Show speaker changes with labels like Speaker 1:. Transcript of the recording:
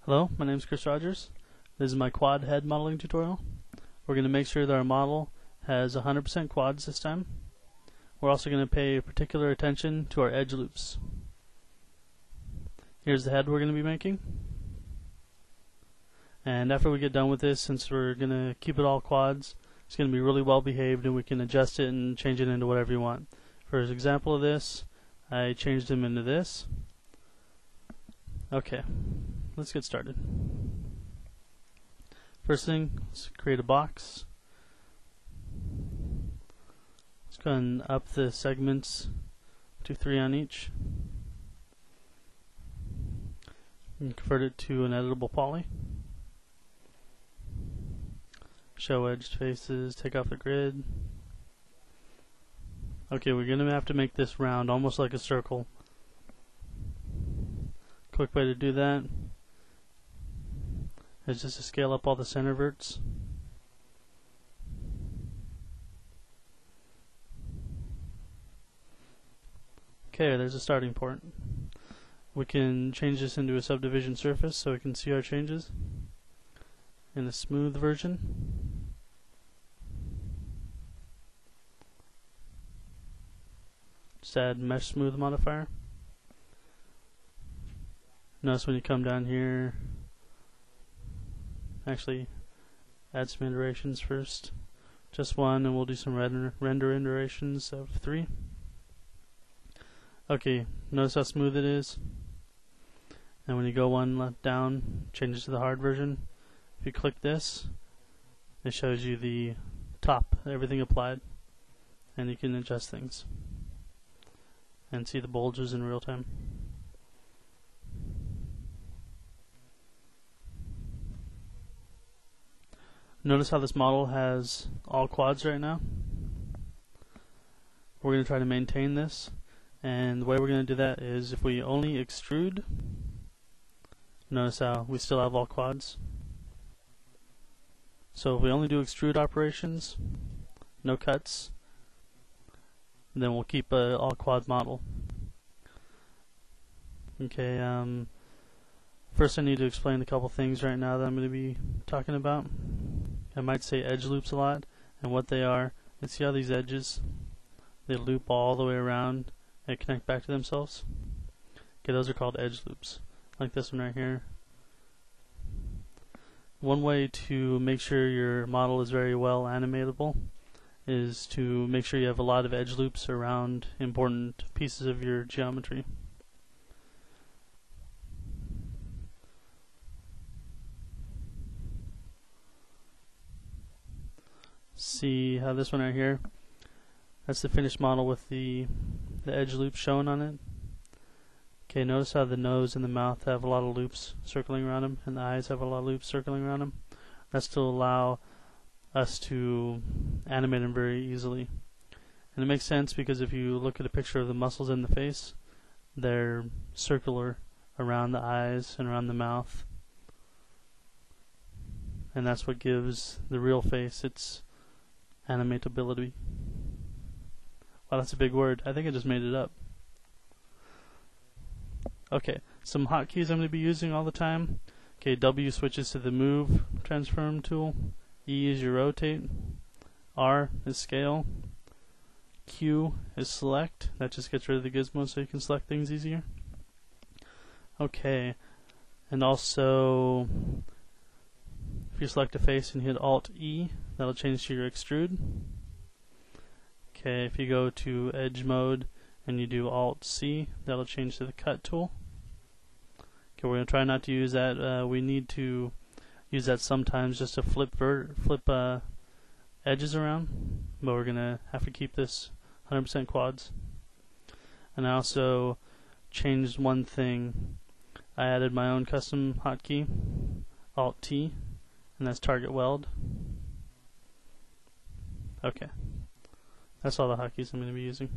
Speaker 1: Hello, my name is Chris Rogers. This is my quad head modeling tutorial. We're going to make sure that our model has 100% quads this time. We're also going to pay particular attention to our edge loops. Here's the head we're going to be making. And after we get done with this, since we're going to keep it all quads, it's going to be really well behaved and we can adjust it and change it into whatever you want. For an example of this, I changed them into this. Okay, let's get started. First thing, let's create a box. Let's go ahead and up the segments to 3 on each. And convert it to an editable poly. Show edged faces, take off the grid. Okay, we're going to have to make this round, almost like a circle. Quick way to do that is just to scale up all the center verts. Okay, there's a starting point. We can change this into a subdivision surface so we can see our changes in a smooth version. Just add mesh smooth modifier. Notice when you come down here, actually add some iterations first. Just one, and we'll do some render iterations of 3. Okay, notice how smooth it is. And when you go one down, changes to the hard version. If you click this, it shows you the top, everything applied, and you can adjust things and see the bulges in real time. Notice how this model has all quads right now. We're going to try to maintain this, and the way we're going to do that is if we only extrude, notice how we still have all quads. So if we only do extrude operations, no cuts, then we'll keep a all quad model. Okay, first I need to explain a couple things right now that I'm going to be talking about. I might say edge loops a lot, and what they are, and see how these edges, they loop all the way around and connect back to themselves. Okay, those are called edge loops, like this one right here. One way to make sure your model is very well animatable is to make sure you have a lot of edge loops around important pieces of your geometry. See how this one right here, that's the finished model with the edge loop shown on it. Okay, notice how the nose and the mouth have a lot of loops circling around them, and the eyes have a lot of loops circling around them. That's to allow us to animate them very easily. And it makes sense because if you look at a picture of the muscles in the face, they're circular around the eyes and around the mouth. And that's what gives the real face its animatability. Wow, that's a big word. I think I just made it up. Okay, some hotkeys I'm going to be using all the time. Okay, W switches to the move transform tool. E is your rotate. R is scale. Q is select. That just gets rid of the gizmo so you can select things easier. Okay, and also if you select a face and hit Alt E, that'll change to your extrude. Okay, if you go to edge mode and you do Alt C, that'll change to the cut tool. Okay, we're going to try not to use that. We need to use that sometimes just to flip edges around, but we're going to have to keep this 100% quads. And I also changed one thing. I added my own custom hotkey, Alt T, and that's target weld. Okay, that's all the hotkeys I'm going to be using.